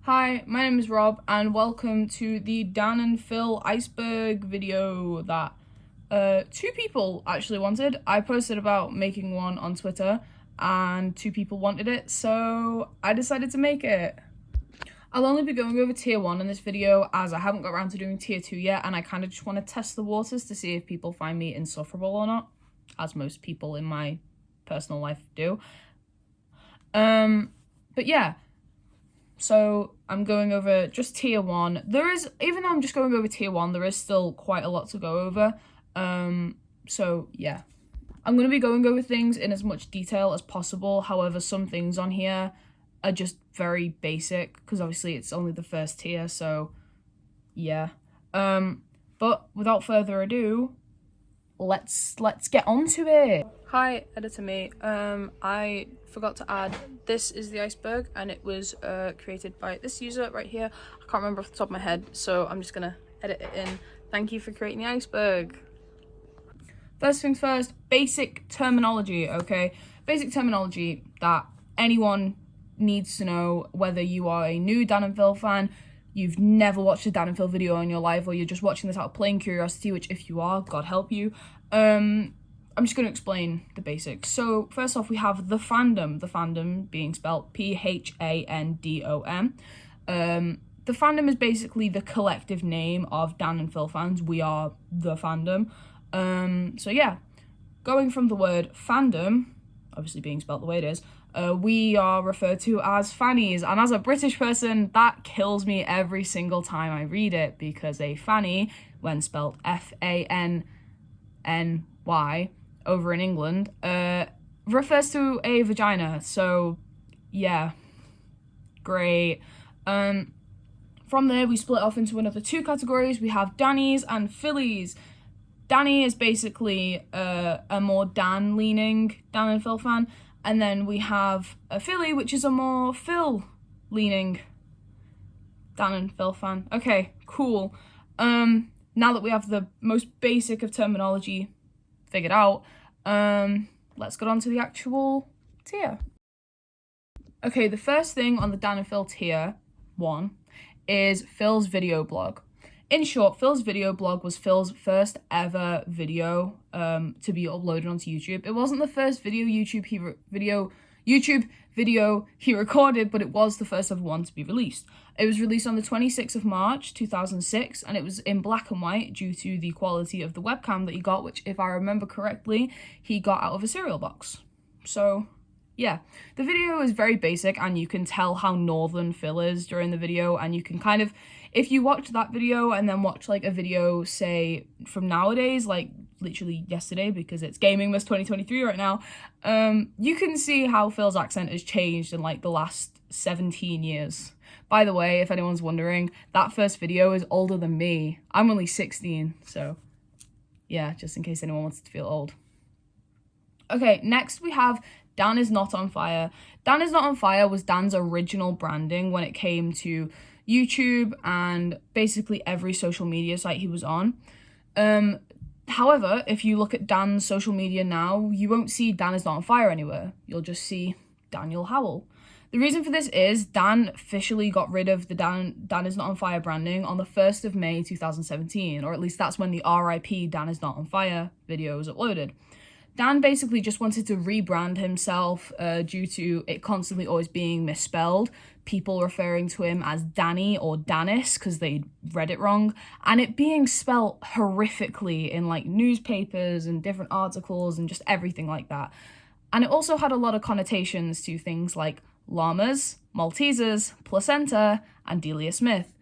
Hi, my name is Rob, and welcome to the Dan and Phil Iceberg video that two people actually wanted. I posted about making one on Twitter, and two people wanted it, so I decided to make it. I'll only be going over tier 1 in this video, as I haven't got around to doing tier 2 yet, and I kind of just want to test the waters to see if people find me insufferable or not, as most people in my personal life do. But yeah. So I'm going over just tier 1. Even though I'm just going over tier 1, there is still quite a lot to go over. So yeah. I'm going to be going over things in as much detail as possible. However, some things on here are just very basic, because obviously it's only the first tier, so yeah. But without further ado, let's get on to it. Hi, editor me. I forgot to add, this is the iceberg, and it was created by this user right here. I can't remember off the top of my head, so I'm just gonna edit it in. Thank you for creating the iceberg. First things first, basic terminology, okay? Basic terminology that anyone needs to know, whether you are a new Dan and Phil fan, you've never watched a Dan and Phil video in your life, or you're just watching this out of plain curiosity, which if you are, God help you. I'm just going to explain the basics. So first off, we have the fandom being spelled P-H-A-N-D-O-M. The fandom is basically the collective name of Dan and Phil fans. We are the fandom. So yeah, going from the word fandom, obviously being spelled the way it is, we are referred to as fannies, and as a British person, that kills me every single time I read it, because a fanny, when spelled F-A-N-N-Y over in England, refers to a vagina, so yeah, great. From there, we split off into another two categories. We have Dannies and Phillies. Danny is basically a more Dan-leaning Dan and Phil fan, and then we have a Philly, which is a more Phil-leaning Dan and Phil fan. Okay, cool. Now that we have the most basic of terminology figured out, let's get on to the actual tier. Okay, the first thing on the Dan and Phil tier 1 is Phil's video blog. In short, Phil's video blog was Phil's first ever video to be uploaded onto YouTube. It wasn't the first YouTube video he recorded, but it was the first ever one to be released. It was released on the 26th of March, 2006, and it was in black and white due to the quality of the webcam that he got, which, if I remember correctly, he got out of a cereal box. So yeah, the video is very basic, and you can tell how northern Phil is during the video, and you can kind of, if you watch that video and then watch like a video, say, from nowadays, like literally yesterday, because it's Gaming Miss 2023 right now, you can see how Phil's accent has changed in like the last 17 years. By the way, if anyone's wondering, that first video is older than me. I'm only 16, so yeah, just in case anyone wants to feel old. Okay, next we have Dan is Not on Fire. Dan is Not on Fire was Dan's original branding when it came to YouTube and basically every social media site he was on. However, if you look at Dan's social media now, you won't see Dan is Not on Fire anywhere. You'll just see Daniel Howell. The reason for this is Dan officially got rid of the Dan is Not on Fire branding on the 1st of May 2017, or at least that's when the RIP Dan is Not on Fire video was uploaded. Dan basically just wanted to rebrand himself due to it constantly always being misspelled, people referring to him as Danny or Danis because they read it wrong, and it being spelled horrifically in like newspapers and different articles and just everything like that. And it also had a lot of connotations to things like llamas, Maltesers, placenta, and Delia Smith.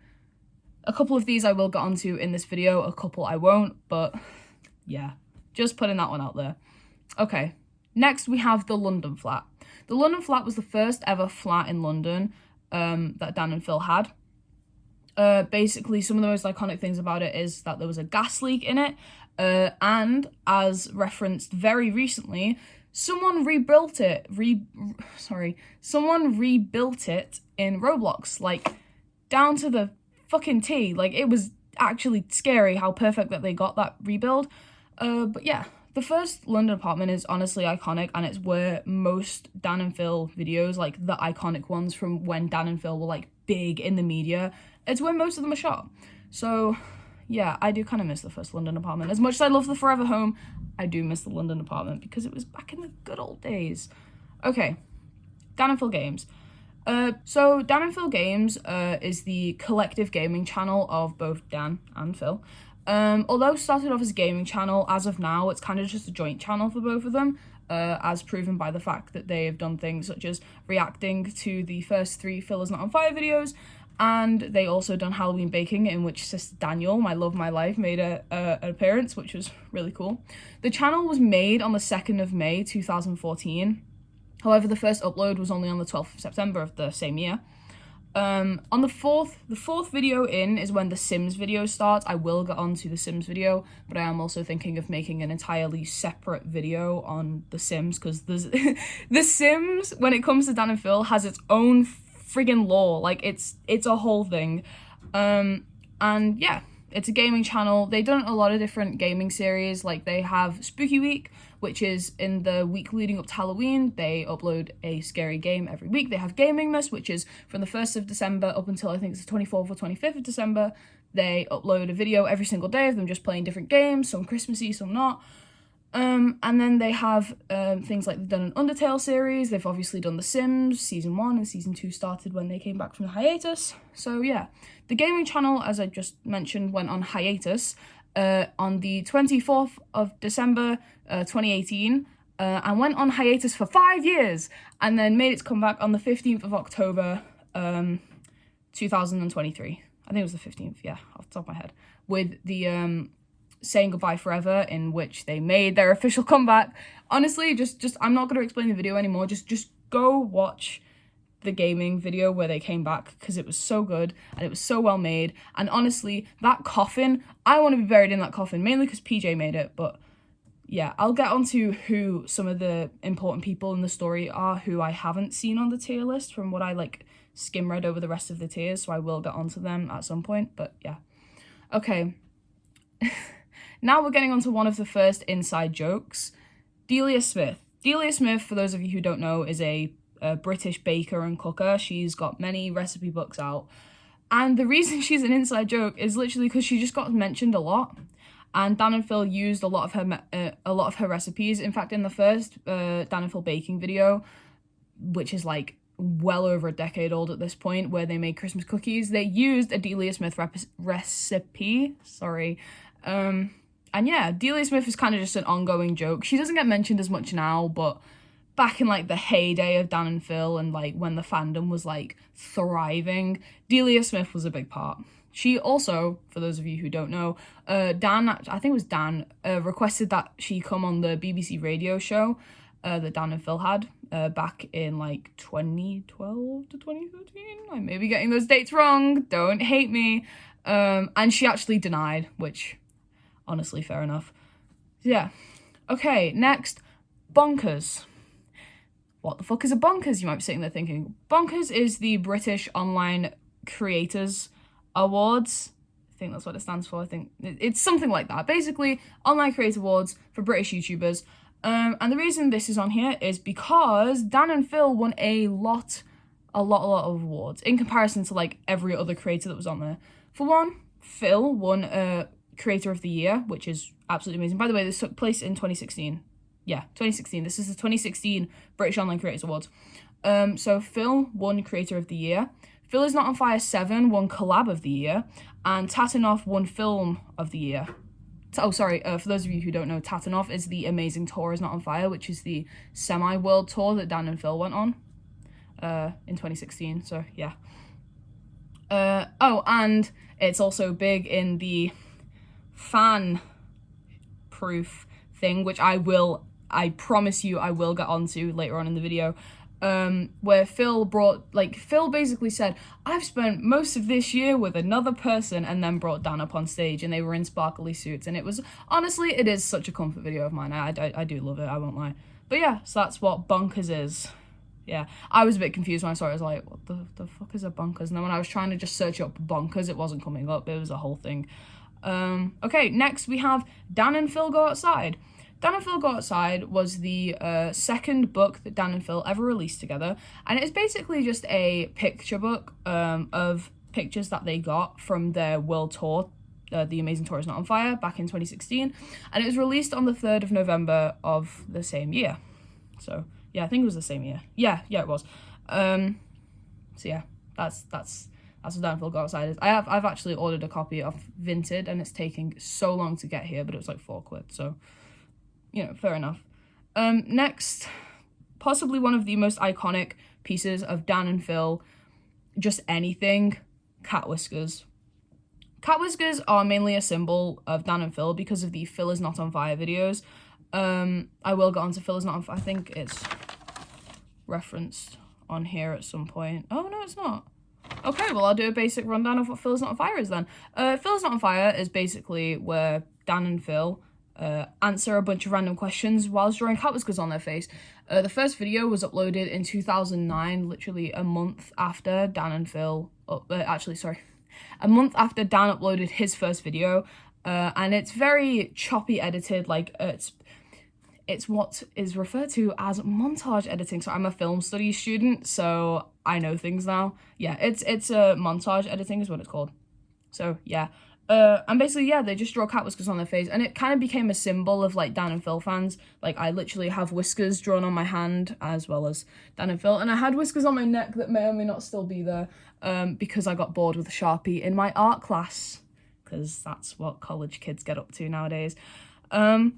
A couple of these I will get onto in this video, a couple I won't, but yeah, just putting that one out there. Okay, next we have the London flat. The London flat was the first ever flat in London that Dan and Phil had. Basically, some of the most iconic things about it is that there was a gas leak in it, and as referenced very recently, someone rebuilt it in Roblox, like down to the fucking T. Like, it was actually scary how perfect that they got that rebuild. But yeah, the first London apartment is honestly iconic, and it's where most Dan and Phil videos, like the iconic ones from when Dan and Phil were like big in the media, it's where most of them are shot. So yeah, I do kind of miss the first London apartment. As much as I love the Forever Home, I do miss the London apartment because it was back in the good old days. Okay, Dan and Phil Games. So Dan and Phil Games is the collective gaming channel of both Dan and Phil. Although started off as a gaming channel, as of now, it's kind of just a joint channel for both of them, as proven by the fact that they have done things such as reacting to the first 3 Phil Is Not On Fire videos, and they also done Halloween baking, in which Sister Daniel, my love, my life, made an appearance, which was really cool. The channel was made on the 2nd of May 2014. However, the first upload was only on the 12th of September of the same year. On the fourth video in is when the Sims video starts. I will get on to the Sims video, but I am also thinking of making an entirely separate video on the Sims, because the Sims, when it comes to Dan and Phil, has its own friggin' lore. Like, it's a whole thing. And yeah, it's a gaming channel. They've done a lot of different gaming series. Like, they have Spooky Week, which is in the week leading up to Halloween. They upload a scary game every week. They have Gaming Miss, which is from the 1st of December up until I think it's the 24th or 25th of December. They upload a video every single day of them just playing different games, some Christmassy, some not. And then they have things like they've done an Undertale series. They've obviously done The Sims. Season 1 and Season 2 started when they came back from the hiatus. So yeah, the gaming channel, as I just mentioned, went on hiatus on the 24th of December 2018 and went on hiatus for 5 years, and then made its comeback on the 15th of October 2023. I think it was the 15th, yeah, off the top of my head, with the Saying Goodbye Forever, in which they made their official comeback. Honestly, just I'm not going to explain the video anymore. Just go watch the gaming video where they came back, because it was so good and it was so well made. And honestly, that coffin, I want to be buried in that coffin, mainly because PJ made it. But yeah, I'll get onto who some of the important people in the story are who I haven't seen on the tier list from what I like skim read over the rest of the tiers, so I will get onto them at some point. But yeah, okay. Now we're getting onto one of the first inside jokes. Delia Smith. Delia Smith, for those of you who don't know, is a British baker and cooker. She's got many recipe books out. And the reason she's an inside joke is literally because she just got mentioned a lot. And Dan and Phil used a lot of her recipes. In fact, in the first Dan and Phil baking video, which is like well over a decade old at this point, where they made Christmas cookies, they used a Delia Smith recipe. Sorry. And yeah, Delia Smith is kind of just an ongoing joke. She doesn't get mentioned as much now, but back in like the heyday of Dan and Phil and like when the fandom was like thriving, Delia Smith was a big part. She also, for those of you who don't know, Dan, I think it was Dan, requested that she come on the BBC radio show that Dan and Phil had back in like 2012 to 2013. I may be getting those dates wrong, don't hate me. And she actually denied, which honestly, fair enough. Yeah. Okay, next, Bonkers. What the fuck is a Bonkers? You might be sitting there thinking. Bonkers is the British Online Creators Awards. I think that's what it stands for. I think it's something like that. Basically, Online Creator Awards for British YouTubers. And the reason this is on here is because Dan and Phil won a lot of awards in comparison to like every other creator that was on there. For one, Phil won Creator of the Year, which is absolutely amazing. By the way, this took place in 2016. Yeah, 2016. This is the 2016 British Online Creators Awards. So Phil won Creator of the Year. Phil Is Not On Fire 7 won Collab of the Year. And TATINOF won Film of the Year. Oh, sorry, for those of you who don't know, TATINOF is the Amazing Tour Is Not On Fire, which is the semi-world tour that Dan and Phil went on in 2016. So, yeah. Oh, and it's also big in the fan proof thing, which I promise you I will get onto later on in the video, where Phil basically said, I've spent most of this year with another person, and then brought Dan up on stage and they were in sparkly suits, and it was, honestly, it is such a comfort video of mine. I do love it, I won't lie. But yeah, so that's what Bonkers is. Yeah, I was a bit confused when I saw it. I was like, what the fuck is a Bonkers? And then when I was trying to just search up Bonkers, it wasn't coming up. It was a whole thing. Okay, next we have Dan and Phil Go Outside. Dan and Phil Go Outside was the second book that Dan and Phil ever released together, and it is basically just a picture book of pictures that they got from their world tour, The Amazing Tour Is Not on Fire, back in 2016, and it was released on the 3rd of November of the same year. So yeah, I think it was the same year. Yeah, it was. So yeah, that's what Dan and Phil Go Outside is. I've actually ordered a copy of Vinted, and it's taking so long to get here, but it was like £4, so you know, fair enough. Next, possibly one of the most iconic pieces of Dan and Phil, just anything, cat whiskers. Cat whiskers are mainly a symbol of Dan and Phil because of the Phil Is Not on Fire videos. I will get onto Phil Is Not on Fire. I think it's referenced on here at some point. Oh, no, it's not. Okay, well, I'll do a basic rundown of what Phil Is Not on Fire is then. Phil Is Not on Fire is basically where Dan and Phil answer a bunch of random questions whilst drawing cat whiskers on their face. The first video was uploaded in 2009, literally a month after Dan and Phil... a month after Dan uploaded his first video, and it's very choppy edited, like, it's what is referred to as montage editing. So I'm a film studies student, so I know things now. Yeah, it's a montage editing is what it's called. So yeah, and basically, yeah, they just draw cat whiskers on their face, and it kind of became a symbol of like Dan and Phil fans. Like, I literally have whiskers drawn on my hand as well as Dan and Phil, and I had whiskers on my neck that may or may not still be there, because I got bored with a Sharpie in my art class, because that's what college kids get up to nowadays. But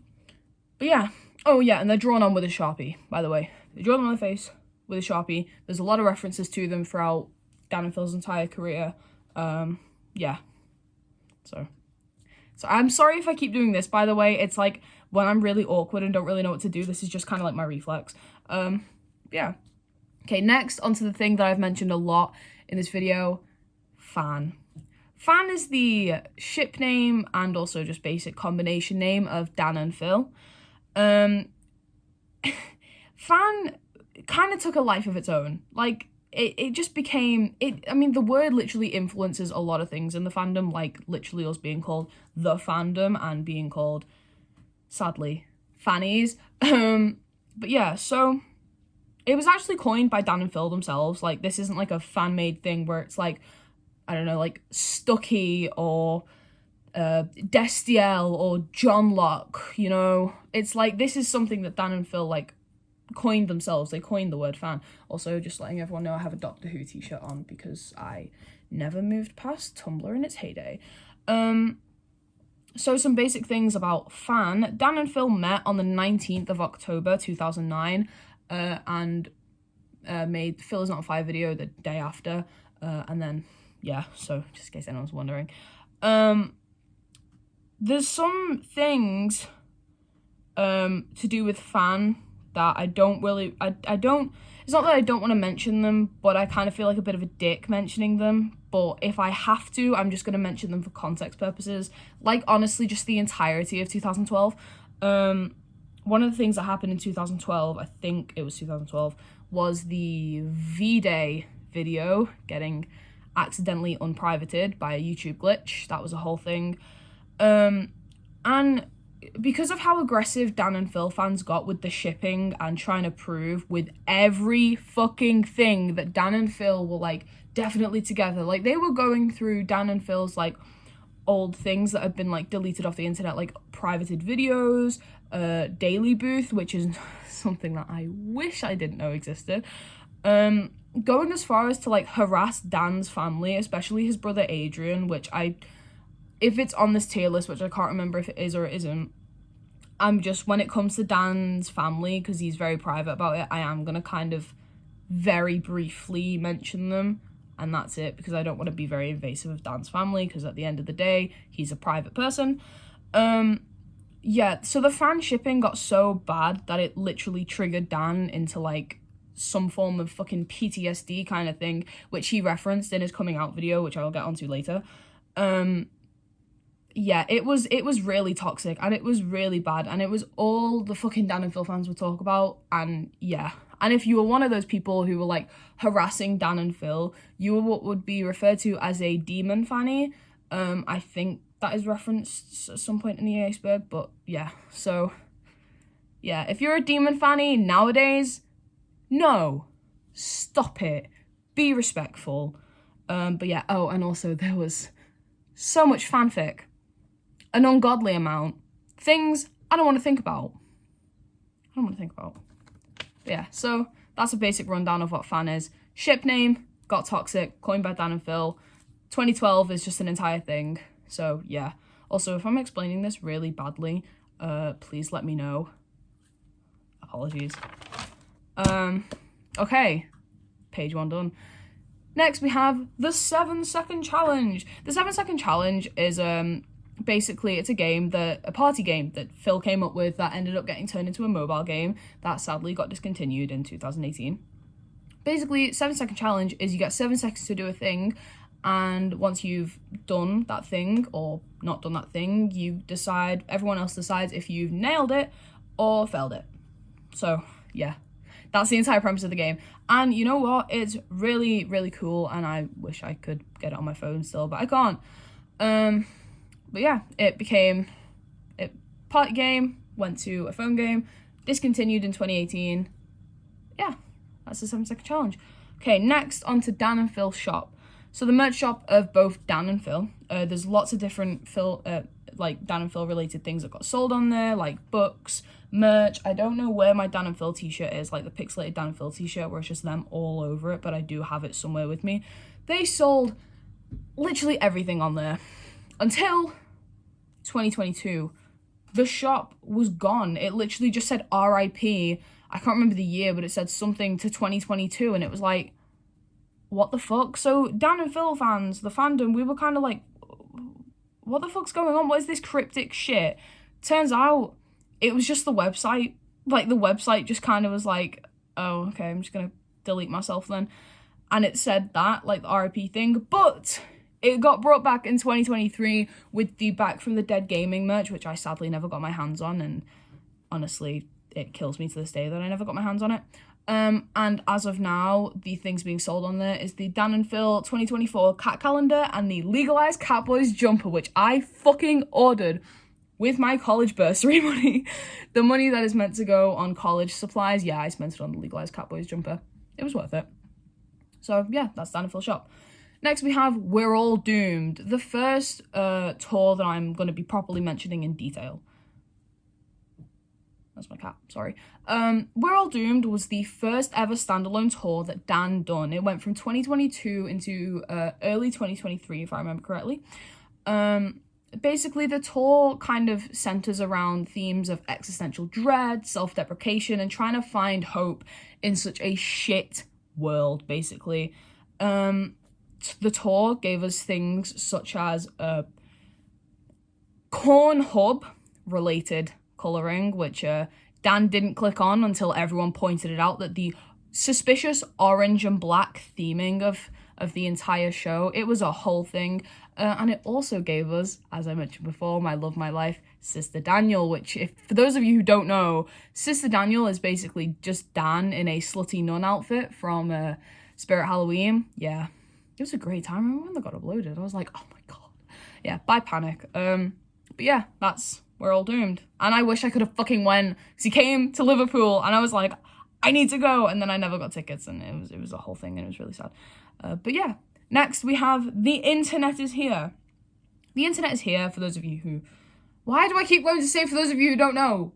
yeah. Oh yeah, and they're drawn on with a Sharpie, by the way. They draw them on their face with a Sharpie. There's a lot of references to them throughout Dan and Phil's entire career. Yeah. So I'm sorry if I keep doing this, by the way. It's like when I'm really awkward and don't really know what to do, this is just kind of like my reflex. Yeah. Okay, next onto the thing that I've mentioned a lot in this video, Phan. Phan is the ship name and also just basic combination name of Dan and Phil. Phan kind of took a life of its own. Like, it just became, I mean, the word literally influences a lot of things in the fandom, like literally us being called the fandom and being called, sadly, fannies. But yeah, so it was actually coined by Dan and Phil themselves. Like, this isn't like a fan-made thing where it's like, I don't know, like Stucky or Destiel or John Locke, you know? It's like, this is something that Dan and Phil, like, coined themselves. They coined the word fan. Also, just letting everyone know, I have a Doctor Who t-shirt on because I never moved past Tumblr in its heyday. So some basic things about Phan. Dan and Phil met on the 19th of October 2009 and made Phil Is Not on Fire video the day after. And then, yeah, so just in case anyone's wondering. There's some things to do with Phan that I don't really, I don't, it's not that I don't want to mention them, but I kind of feel like a bit of a dick mentioning them. But if I have to, I'm just going to mention them for context purposes. Like, honestly, just the entirety of 2012. One of the things that happened in 2012, I think it was 2012, was the V-Day video getting accidentally unprivated by a YouTube glitch. That was a whole thing. And because of how aggressive Dan and Phil fans got with the shipping and trying to prove with every fucking thing that Dan and Phil were, like, definitely together. Like, they were going through Dan and Phil's, like, old things that had been, like, deleted off the internet, like privated videos, Daily Booth, which is something that I wish I didn't know existed. Going as far as to, like, harass Dan's family, especially his brother Adrian, which if it's on this tier list, which I can't remember if it is or it isn't, I'm just, when it comes to Dan's family, because he's very private about it, I am going to kind of very briefly mention them, and that's it, because I don't want to be very invasive of Dan's family, because at the end of the day, he's a private person. Yeah, so the fan shipping got so bad that it literally triggered Dan into, like, some form of fucking PTSD kind of thing, which he referenced in his coming out video, which I will get onto later. Yeah, it was really toxic, and it was really bad, and it was all the fucking Dan and Phil fans would talk about, and yeah. And if you were one of those people who were, like, harassing Dan and Phil, you were what would be referred to as a demon fanny. I think that is referenced at some point in the Iceberg, but yeah, so Yeah, if you're a demon fanny nowadays, no, stop it. Be respectful. But yeah, oh, and also there was so much fanfic, an ungodly amount, things I don't want to think about. But yeah, so that's a basic rundown of what Phan is. Ship name, got toxic, coined by Dan and Phil. 2012 is just an entire thing, so yeah. Also, if I'm explaining this really badly, please let me know. Apologies. Okay, page 1 done. Next, we have the 7-second challenge. The 7-second challenge is basically it's a party game that Phil came up with that ended up getting turned into a mobile game that sadly got discontinued in 2018. Basically, 7-second challenge is you get 7 seconds to do a thing, and once you've done that thing or not done that thing, everyone else decides if you've nailed it or failed it. So yeah, that's the entire premise of the game. And you know what? It's really, really cool, and I wish I could get it on my phone still, but I can't. But yeah, it became a party game, went to a phone game, discontinued in 2018. Yeah, that's the 7-second challenge. Okay, next on to Dan and Phil's shop. So the merch shop of both Dan and Phil, there's lots of different like Dan and Phil related things that got sold on there, like books, merch. I don't know where my Dan and Phil t-shirt is, like the pixelated Dan and Phil t-shirt where it's just them all over it, but I do have it somewhere with me. They sold literally everything on there until 2022. The shop was gone. It literally just said RIP. I can't remember the year, but it said something to 2022, and it was like, what the fuck? So Dan and Phil fans, the fandom, we were kind of like, what the fuck's going on? What is this cryptic shit? Turns out it was just the website. Like, the website just kind of was like, oh, okay, I'm just gonna delete myself then. And it said that, like, the RIP thing, but it got brought back in 2023 with the Back from the Dead gaming merch, which I sadly never got my hands on, and honestly, it kills me to this day that I never got my hands on it. And as of now, the things being sold on there is the Dan and Phil 2024 cat calendar and the legalized Catboys jumper, which I fucking ordered with my college bursary money. The money that is meant to go on college supplies, yeah, I spent it on the legalized Catboys jumper. It was worth it. So yeah, that's Dan and Phil shop. Next we have We're All Doomed, the first tour that I'm going to be properly mentioning in detail. That's my cat, sorry. We're All Doomed was the first ever standalone tour that Dan done. It went from 2022 into early 2023, if I remember correctly. Basically, the tour kind of centers around themes of existential dread, self-deprecation, and trying to find hope in such a shit world, basically. The tour gave us things such as corn hub related colouring, which Dan didn't click on until everyone pointed it out, that the suspicious orange and black theming of the entire show, it was a whole thing. And it also gave us, as I mentioned before, my love, my life, Sister Daniel, which, if for those of you who don't know, Sister Daniel is basically just Dan in a slutty nun outfit from Spirit Halloween. Yeah, it was a great time. I remember when they got uploaded, I was like, oh my god. Yeah, bye Panic. But yeah, that's We're All Doomed. And I wish I could have fucking went, because he came to Liverpool, and I was like, I need to go, and then I never got tickets, and it was a whole thing, and it was really sad. But yeah, next we have The Internet Is Here. The Internet Is Here, for those of you who... Why do I keep going to say for those of you who don't know?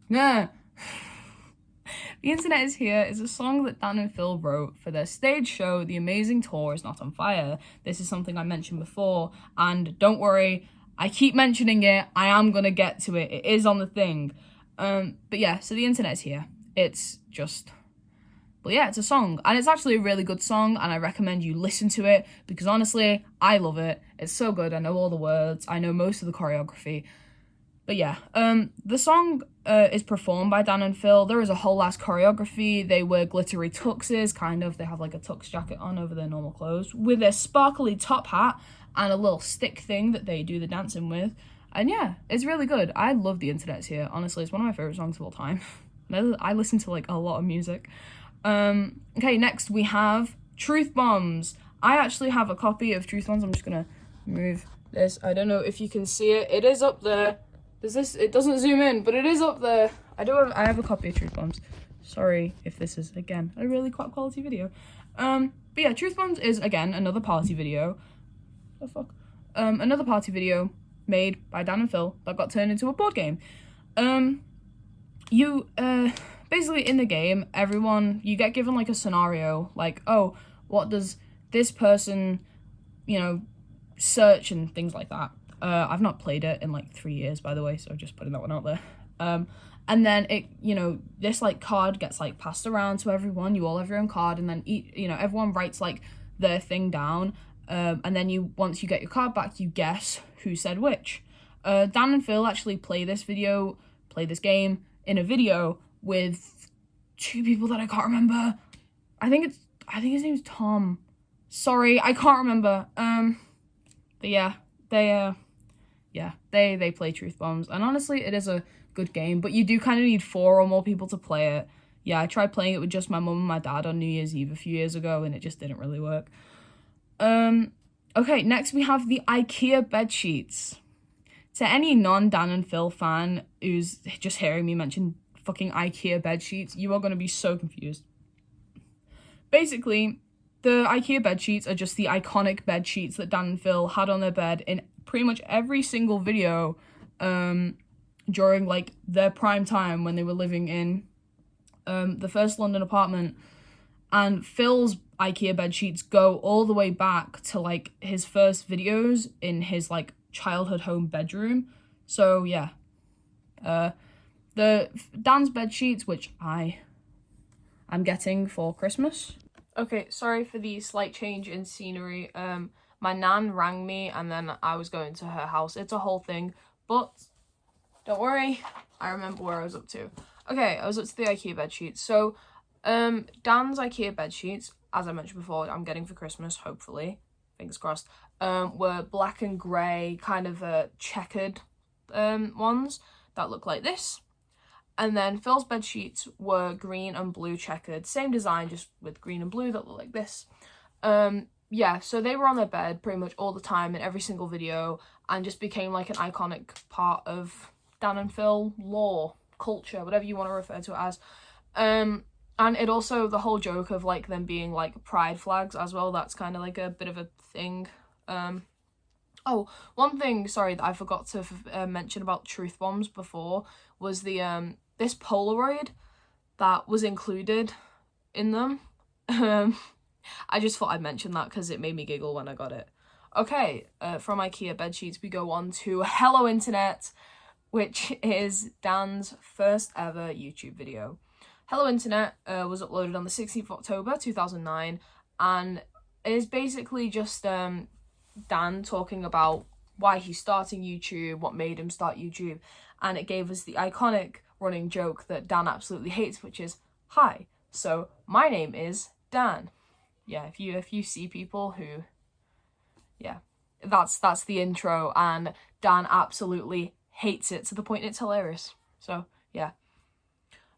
Nah. The Internet Is Here is a song that Dan and Phil wrote for their stage show, The Amazing Tour Is Not on Fire. This is something I mentioned before, and don't worry, I keep mentioning it, I am gonna get to it, it is on the thing. But yeah, so The Internet Is Here. It's just... But yeah, it's a song, and it's actually a really good song, and I recommend you listen to it, because honestly, I love it. It's so good, I know all the words, I know most of the choreography. But yeah, the song is performed by Dan and Phil. There is a whole ass choreography. They wear glittery tuxes, kind of. They have like a tux jacket on over their normal clothes, with their sparkly top hat, and a little stick thing that they do the dancing with. And yeah, it's really good. I love The Internet Is Here. Honestly, it's one of my favourite songs of all time. I listen to like a lot of music. Okay, next we have Truth Bombs. I actually have a copy of Truth Bombs. I'm just gonna move this. I don't know if you can see it. It is up there. It doesn't zoom in, but it is up there. I have a copy of Truth Bombs. Sorry if this is, again, a really quality video. But yeah, Truth Bombs is, again, another party video. The fuck? Another party video made by Dan and Phil that got turned into a board game. Basically in the game, you get given like a scenario, like, oh, what does this person, search and things like that. I've not played it in like 3 years, by the way, so just putting that one out there. And then this like card gets like passed around to everyone. You all have your own card, and then everyone writes like their thing down. And then once you get your card back, you guess who said which. Dan and Phil actually play this game in a video with 2 people that I can't remember. I think his name's Tom. Sorry, I can't remember. But yeah, they play Truth Bombs, and honestly, it is a good game, but you do kind of need 4 or more people to play it. Yeah, I tried playing it with just my mum and my dad on New Year's Eve a few years ago, and it just didn't really work. Okay, next we have the IKEA bed sheets. To any non-Dan and Phil fan who's just hearing me mention fucking IKEA bed sheets, you are going to be so confused. Basically, the IKEA bed sheets are just the iconic bed sheets that Dan and Phil had on their bed in pretty much every single video during like their prime time when they were living in the first London apartment. And Phil's IKEA bed sheets go all the way back to like his first videos in his like childhood home bedroom. So yeah, the Dan's bed sheets, which I'm getting for Christmas. Okay, sorry for the slight change in scenery. My nan rang me and then I was going to her house. It's a whole thing, but don't worry, I remember where I was up to. Okay, I was up to the IKEA bed sheets. So Dan's IKEA bed sheets, as I mentioned before, I'm getting for Christmas, hopefully, fingers crossed, were black and grey, kind of checkered ones that look like this. And then Phil's bed sheets were green and blue checkered, same design, just with green and blue that look like this. Yeah, so they were on their bed pretty much all the time in every single video, and just became like an iconic part of Dan and Phil lore, culture, whatever you want to refer to it as. And it also, the whole joke of like them being like pride flags as well, that's kind of like a bit of a thing. Oh, one thing, sorry, that I forgot to mention about Truth Bombs before was the this Polaroid that was included in them. I just thought I'd mention that because it made me giggle when I got it. Okay, from IKEA bedsheets we go on to Hello Internet, which is Dan's first ever YouTube video. Hello Internet was uploaded on the 16th of October 2009, and it is basically just Dan talking about why he's starting YouTube, what made him start YouTube, and it gave us the iconic running joke that Dan absolutely hates, which is, hi, so my name is Dan. Yeah, if you see people who, yeah, that's the intro, and Dan absolutely hates it to the point it's hilarious. So yeah.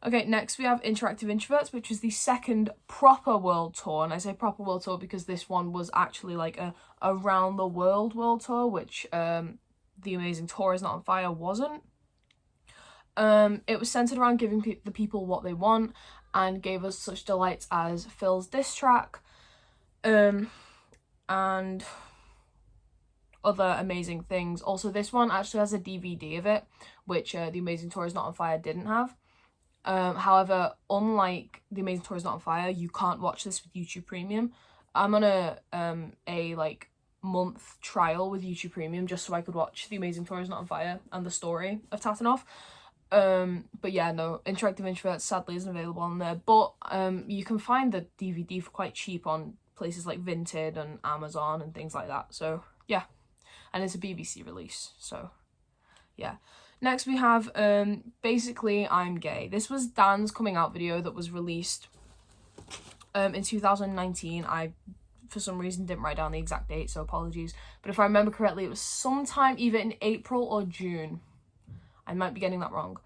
Okay, next we have Interactive Introverts, which is the second proper world tour. And I say proper world tour because this one was actually like a around the world tour, which The Amazing Tour Is Not on Fire wasn't. It was centered around giving the people what they want, and gave us such delights as Phil's diss track, and other amazing things. Also, this one actually has a DVD of it, which The Amazing Tour Is Not on Fire didn't have. However, unlike The Amazing Tour Is Not on Fire, you can't watch this with YouTube Premium. I'm on a like month trial with YouTube Premium just so I could watch The Amazing Tour Is Not on Fire and the story of TATINOF. But yeah, no, Interactive Introverts sadly isn't available on there, but you can find the DVD for quite cheap on places like Vinted and Amazon and things like that. So yeah, and it's a BBC release, so yeah. Next we have Basically I'm Gay. This was Dan's coming out video that was released in 2019. I for some reason didn't write down the exact date, so apologies, but if I remember correctly it was sometime either in April or June. I might be getting that wrong.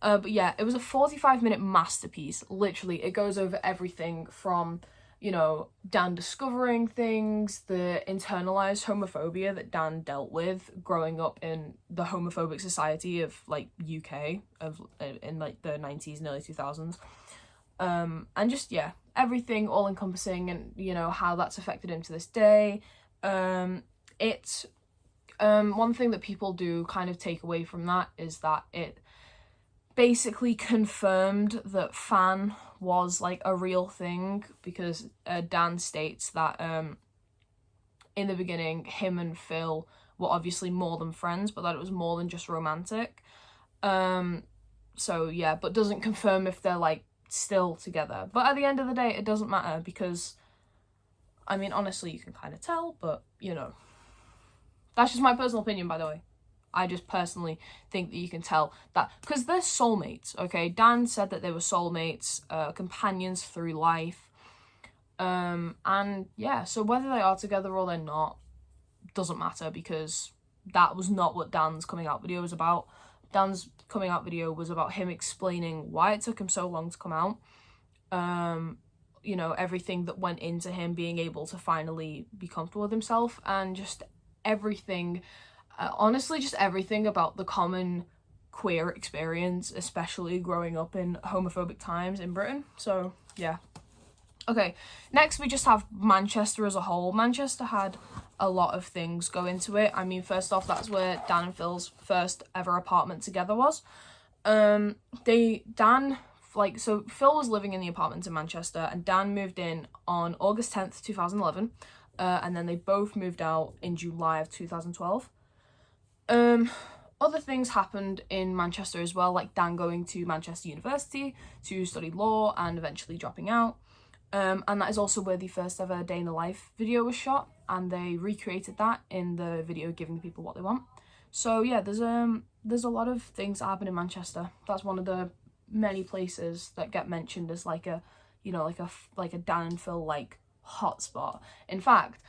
But yeah, it was a 45-minute masterpiece. Literally, it goes over everything from you know, Dan discovering things, the internalized homophobia that Dan dealt with growing up in the homophobic society of like UK in like the 90s and early 2000s. And just, yeah, everything all encompassing, and you know how that's affected him to this day. One thing that people do kind of take away from that is that it basically confirmed that Phan was like a real thing, because Dan states that in the beginning him and Phil were obviously more than friends, but that it was more than just romantic. So yeah, but doesn't confirm if they're like still together. But at the end of the day, it doesn't matter, because I mean, honestly, you can kind of tell, but you know, that's just my personal opinion, by the way. I just personally think that you can tell that, because they're soulmates, okay? Dan said that they were soulmates, companions through life. And yeah, so whether they are together or they're not, doesn't matter, because that was not what Dan's coming out video was about. Dan's coming out video was about him explaining why it took him so long to come out. You know, everything that went into him being able to finally be comfortable with himself, and just everything, honestly, just everything about the common queer experience, especially growing up in homophobic times in Britain. So, yeah. Okay, next we just have Manchester as a whole. Manchester had a lot of things go into it. I mean, first off, that's where Dan and Phil's first ever apartment together was. So Phil was living in the apartment in Manchester, and Dan moved in on August 10th, 2011, and then they both moved out in July of 2012. Other things happened in Manchester as well, like Dan going to Manchester University to study law and eventually dropping out. And that is also where the first ever day in the life video was shot, and they recreated that in the video, giving people what they want. So yeah, there's a lot of things that happen in Manchester. That's one of the many places that get mentioned as like a, you know, like a Dan and Phil like hotspot. In fact,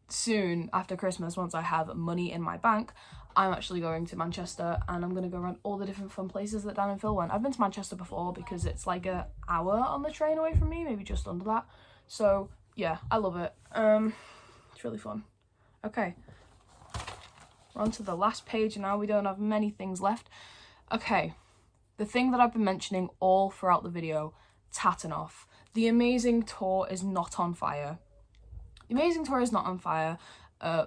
soon after Christmas, once I have money in my bank, I'm actually going to Manchester, and I'm going to go around all the different fun places that Dan and Phil went. I've been to Manchester before because it's like an hour on the train away from me, maybe just under that. So yeah, I love it. It's really fun. Okay, we're on to the last page now. We don't have many things left. Okay, the thing that I've been mentioning all throughout the video, TATINOF. The Amazing Tour is not on fire. The Amazing Tour is not on fire.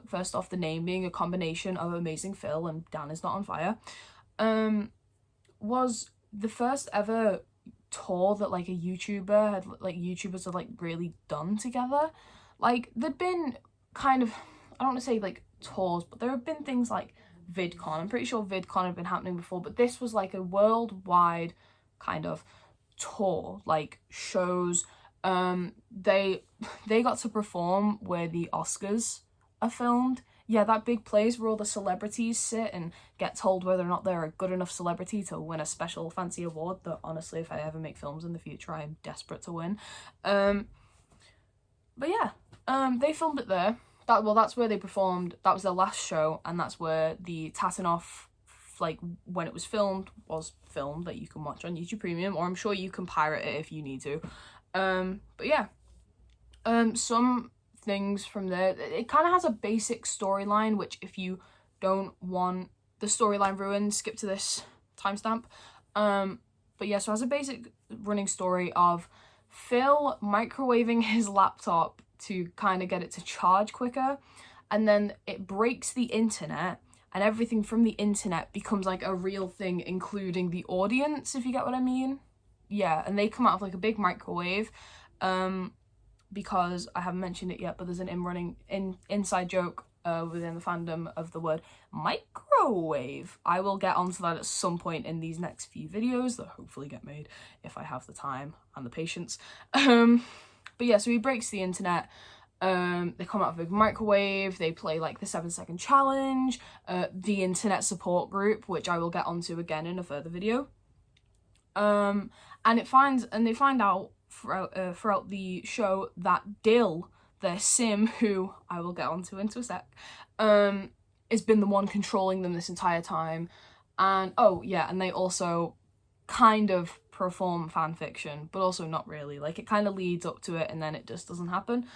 First off, the name being a combination of Amazing Phil and Dan is not on fire, was the first ever tour that like YouTubers had like really done together. Like, there'd been kind of, I don't want to say like tours, but there have been things like VidCon. I'm pretty sure VidCon had been happening before, but this was like a worldwide kind of tour, like shows. They got to perform where the Oscars are filmed. Yeah, that big place where all the celebrities sit and get told whether or not they're a good enough celebrity to win a special fancy award that, honestly, if I ever make films in the future, I am desperate to win. But yeah, they filmed it there. That's where they performed. That was their last show, and that's where the TATINOF, like, when it was filmed that you can watch on YouTube Premium, or I'm sure you can pirate it if you need to. But yeah, some things from there. It kind of has a basic storyline, which if you don't want the storyline ruined, skip to this timestamp. But yeah, so it has a basic running story of Phil microwaving his laptop to kind of get it to charge quicker, and then it breaks the internet, and everything from the internet becomes like a real thing, including the audience, if you get what I mean. Yeah, and they come out of like a big microwave, because I haven't mentioned it yet, but there's an inside joke within the fandom of the word microwave. I will get onto that at some point in these next few videos that hopefully get made if I have the time and the patience. But yeah, so he breaks the internet. They come out of a big microwave. They play like the 7-second challenge, the internet support group, which I will get onto again in a further video. And they find out throughout the show that Dill, their sim, who I will get onto into a sec, has been the one controlling them this entire time. And oh yeah, and they also kind of perform fan fiction, but also not really. Like, it kind of leads up to it and then it just doesn't happen.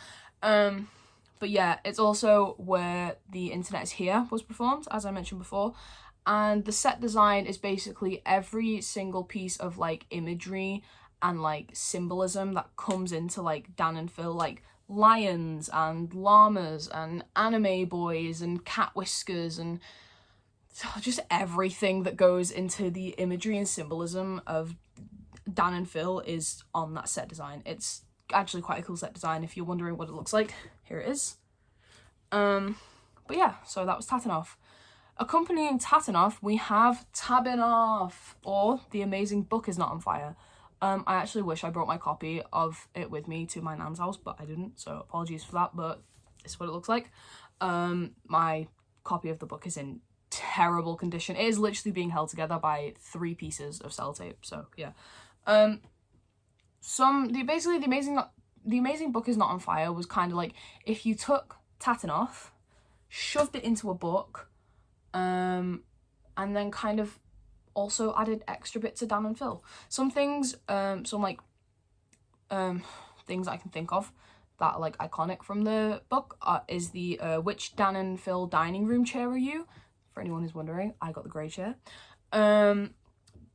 But yeah, it's also where The Internet Is Here was performed, as I mentioned before. And the set design is basically every single piece of, like, imagery and, like, symbolism that comes into, like, Dan and Phil, like lions and llamas and anime boys and cat whiskers and just everything that goes into the imagery and symbolism of Dan and Phil is on that set design. It's actually quite a cool set design. If you're wondering what it looks like, here it is. But yeah, so that was TATINOF. Accompanying TATINOF, we have TATINOF, or The Amazing Book Is Not on Fire. I actually wish I brought my copy of it with me to my nan's house, but I didn't, so apologies for that, but this is what it looks like. My copy of the book is in terrible condition. It is literally being held together by 3 pieces of sellotape, so yeah. The Amazing Book Is Not on Fire was kind of like if you took TATINOF, shoved it into a book, and then kind of also added extra bits of Dan and Phil. Some things, things I can think of that are like iconic from the book is the which Dan and Phil dining room chair are you? For anyone who's wondering, I got the grey chair. Dan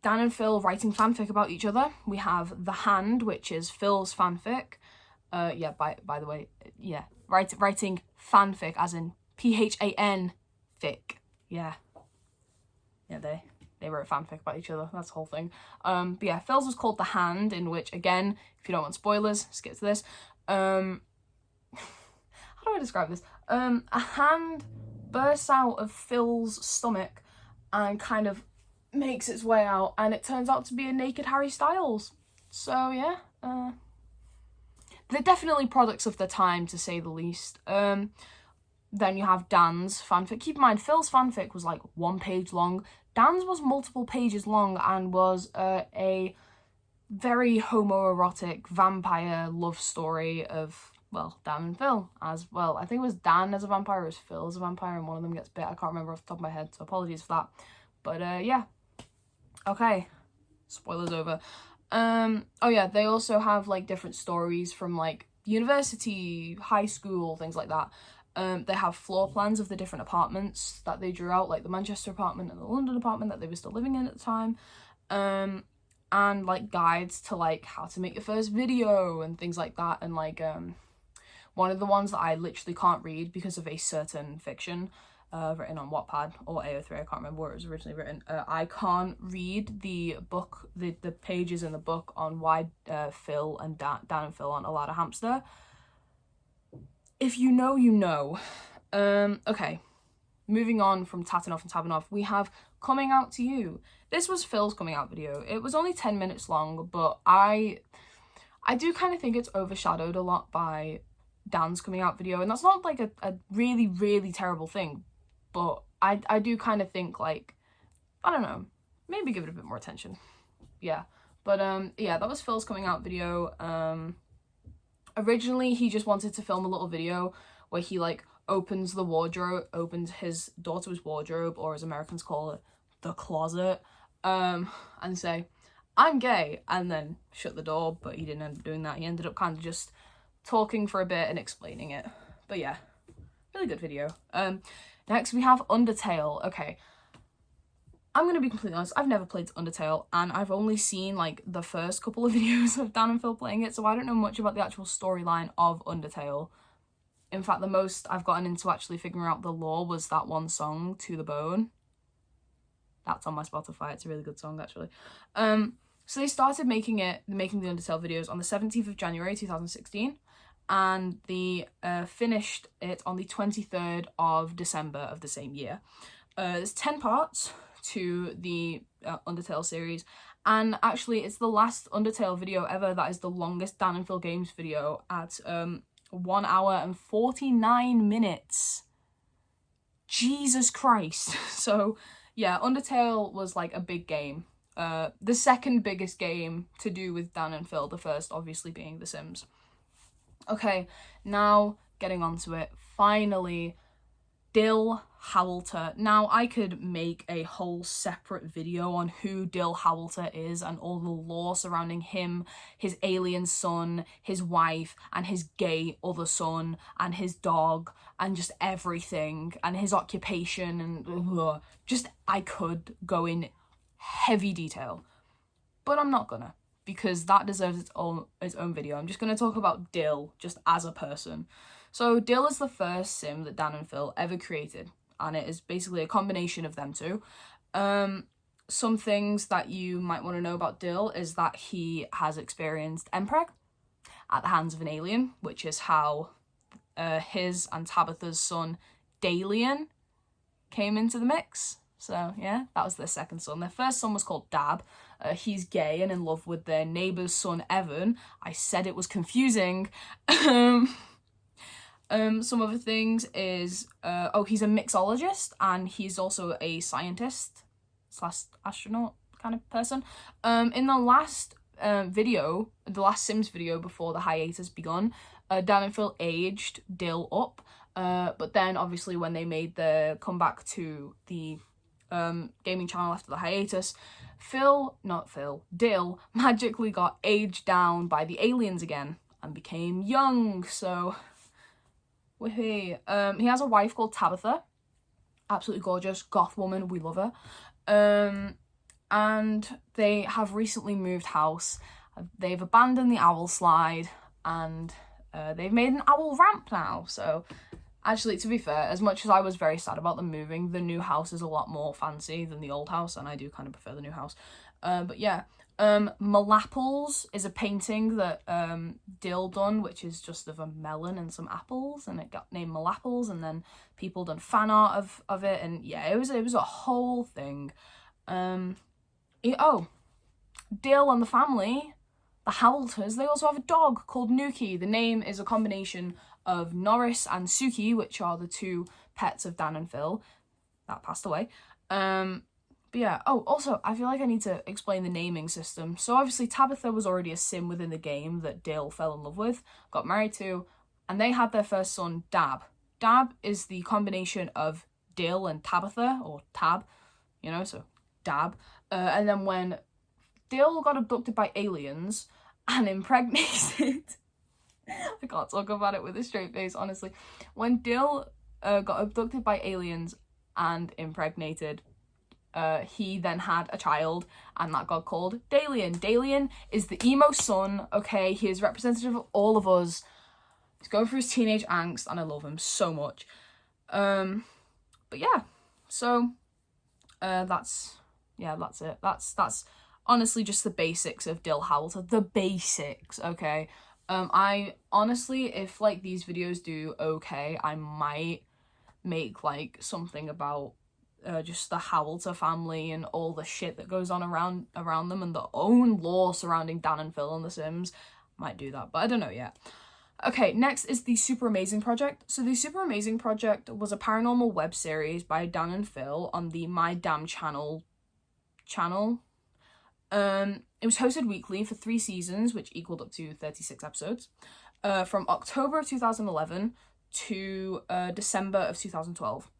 and Phil writing fanfic about each other. We have The Hand, which is Phil's fanfic. Yeah, by the way, yeah, writing fanfic as in PHAN fic. Yeah, they wrote fanfic about each other. That's the whole thing. But yeah, Phil's was called The Hand, in which, again, if you don't want spoilers, skip to this. How do I describe this? A hand bursts out of Phil's stomach and kind of makes its way out, and it turns out to be a naked Harry Styles. So yeah, they're definitely products of the time, to say the least. Then you have Dan's fanfic. Keep in mind, Phil's fanfic was like 1 page long. Dan's was multiple pages long and was a very homoerotic vampire love story of, well, Dan and Phil as well. I think it was Dan as a vampire, or was Phil as a vampire, and one of them gets bit. I can't remember off the top of my head, so apologies for that. But yeah. Okay. Spoilers over. Oh yeah, they also have like different stories from like university, high school, things like that. They have floor plans of the different apartments that they drew out, like the Manchester apartment and the London apartment that they were still living in at the time. And like guides to like how to make your first video and things like that. And like one of the ones that I literally can't read because of a certain fiction written on Wattpad or AO3, I can't remember where it was originally written. I can't read the book, the pages in the book on why Phil and Dan and Phil aren't allowed a hamster. If you know, you know. Okay, moving on from TATINOF and TATINOF, we have Coming Out to You. This was Phil's coming out video. It was only 10 minutes long, but I do kind of think it's overshadowed a lot by Dan's coming out video, and that's not like a really, really terrible thing, but I do kind of think, like, I don't know, maybe give it a bit more attention. Yeah, but yeah, that was Phil's coming out video. Originally, he just wanted to film a little video where he, like, opens his daughter's wardrobe, or as Americans call it, the closet, and say, I'm gay, and then shut the door, but he didn't end up doing that. He ended up kind of just talking for a bit and explaining it. But yeah, really good video. Next, we have Undertale. Okay, I'm going to be completely honest, I've never played Undertale, and I've only seen, like, the first couple of videos of Dan and Phil playing it, so I don't know much about the actual storyline of Undertale. In fact, the most I've gotten into actually figuring out the lore was that one song, To the Bone. That's on my Spotify, it's a really good song, actually. So they started making the Undertale videos on the 17th of January, 2016, and they finished it on the 23rd of December of the same year. There's 10 parts to the Undertale series, and actually it's the last Undertale video ever that is the longest Dan and Phil Games video at 1 hour and 49 minutes. Jesus Christ. So yeah, Undertale was like a big game. The second biggest game to do with Dan and Phil, the first obviously being The Sims. Okay, now getting on to it. Finally, Dill, Howlter. Now, I could make a whole separate video on who Dill Howlter is and all the lore surrounding him, his alien son, his wife, and his gay other son, and his dog, and just everything, and his occupation, and just, I could go in heavy detail. But I'm not gonna, because that deserves its own video. I'm just gonna talk about Dill just as a person. So Dill is the first sim that Dan and Phil ever created, and it is basically a combination of them two. Some things that you might want to know about Dill is that he has experienced impreg at the hands of an alien, which is how his and Tabitha's son, Dalian, came into the mix. So yeah, that was their second son. Their first son was called Dab. He's gay and in love with their neighbour's son, Evan. I said it was confusing. Some other things is, he's a mixologist, and he's also a scientist / astronaut kind of person. In the last video, the last Sims video before the hiatus begun, Dan and Phil aged Dill up, but then obviously when they made their comeback to the gaming channel after the hiatus, Dill magically got aged down by the aliens again and became young, so he has a wife called Tabitha, absolutely gorgeous, goth woman, we love her. And they have recently moved house. They've abandoned the owl slide, and they've made an owl ramp now. So actually, to be fair, as much as I was very sad about them moving, the new house is a lot more fancy than the old house, and I do kind of prefer the new house. But yeah, Malapples is a painting that Dill done, which is just of a melon and some apples, and it got named Malapples, and then people done fan art of it, and yeah, it was a whole thing. Dill and the family, the Howlters, they also have a dog called Nuki. The name is a combination of Norris and Suki, which are the two pets of Dan and Phil that passed away. But yeah, also, I feel like I need to explain the naming system. So obviously Tabitha was already a sim within the game that Dill fell in love with, got married to, and they had their first son, Dab. Dab is the combination of Dill and Tabitha, or Tab, so Dab. And then when Dill got abducted by aliens and impregnated, I can't talk about it with a straight face, honestly. When Dill got abducted by aliens and impregnated, he then had a child, and that got called Dalian. Dalian is the emo son, okay? He is representative of all of us. He's going through his teenage angst, and I love him so much. But yeah, so that's it. That's honestly just the basics of Dill Howlter. The basics, okay? I honestly, if like these videos do okay, I might make like something about just the Howlter family and all the shit that goes on around them, and the own lore surrounding Dan and Phil and The Sims. Might do that, but I don't know yet. Okay, next is the Super Amazing Project. So the Super Amazing Project was a paranormal web series by Dan and Phil on the My Damn channel. It was hosted weekly for 3 seasons, which equaled up to 36 episodes, from October of 2011 to December of 2012.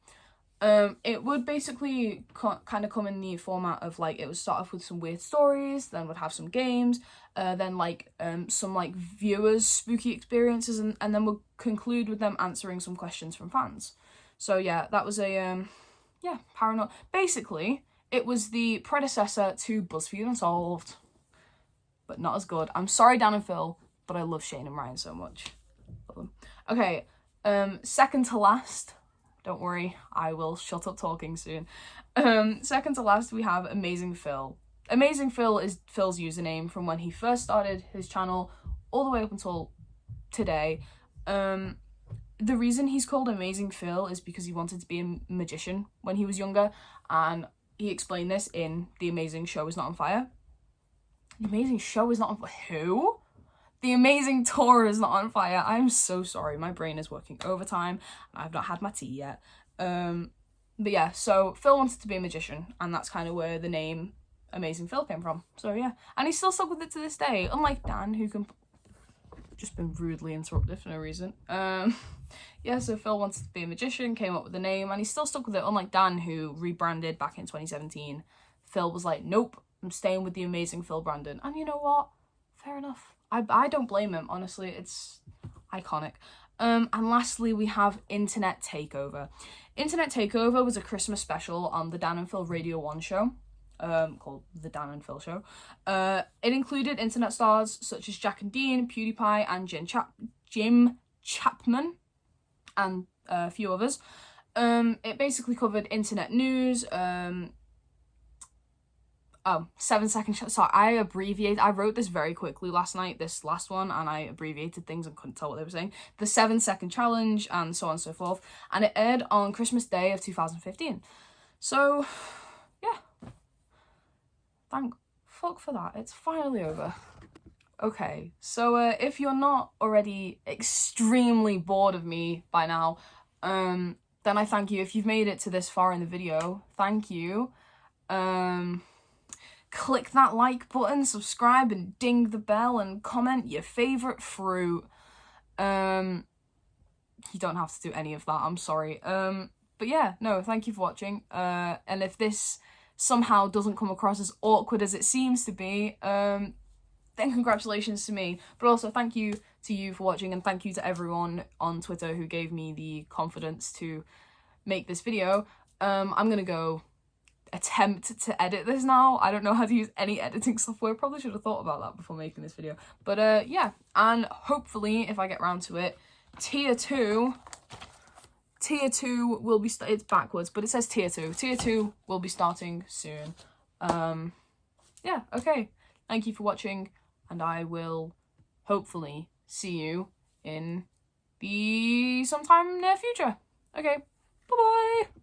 It would basically kind of come in the format of like, it would start off with some weird stories, then would have some games, then like some like viewers' spooky experiences, and then would conclude with them answering some questions from fans. So yeah, that was a paranormal. Basically, it was the predecessor to BuzzFeed Unsolved, but not as good. I'm sorry, Dan and Phil, but I love Shane and Ryan so much. Love them. Okay, second to last. Don't worry, I will shut up talking soon. Second to last, we have Amazing Phil. Amazing Phil is Phil's username from when he first started his channel all the way up until today. The reason he's called Amazing Phil is because he wanted to be a magician when he was younger, and he explained this in The Amazing Show Is Not on Fire. The Amazing Show Is Not on Fire? Who? The Amazing Tour Is Not on Fire. I'm so sorry. My brain is working overtime. I've not had my tea yet. But yeah, so Phil wanted to be a magician, and that's kind of where the name Amazing Phil came from. So yeah, and he's still stuck with it to this day, unlike Dan, who can just been rudely interrupted for no reason. Yeah, so Phil wanted to be a magician, came up with the name, and he's still stuck with it, unlike Dan, who rebranded back in 2017. Phil was like, nope, I'm staying with the amazing Phil Brandon. And you know what? Fair enough. I don't blame him, honestly. It's iconic. And lastly, we have Internet Takeover. Internet Takeover was a Christmas special on the Dan and Phil Radio 1 show, called The Dan and Phil Show. It included internet stars such as Jack and Dean, PewDiePie, and Jim Chapman, and a few others. It basically covered internet news, 7-second sorry, I wrote this very quickly last night, this last one, and I abbreviated things and couldn't tell what they were saying. The 7-second challenge, and so on and so forth. And it aired on Christmas Day of 2015. So, yeah. Thank fuck for that. It's finally over. Okay, so if you're not already extremely bored of me by now, then I thank you. If you've made it to this far in the video, thank you. Click that like button, subscribe, and ding the bell, and comment your favourite fruit. You don't have to do any of that, I'm sorry. But yeah, no, thank you for watching. And if this somehow doesn't come across as awkward as it seems to be, then congratulations to me. But also thank you to you for watching, and thank you to everyone on Twitter who gave me the confidence to make this video. I'm gonna go attempt to edit this now. I don't know how to use any editing software. Probably should have thought about that before making this video. But yeah, and hopefully if I get around to it, tier 2 will be, it's backwards, but it says tier 2. Tier 2 will be starting soon. Yeah, okay. Thank you for watching, and I will hopefully see you in the sometime near future. Okay, bye-bye.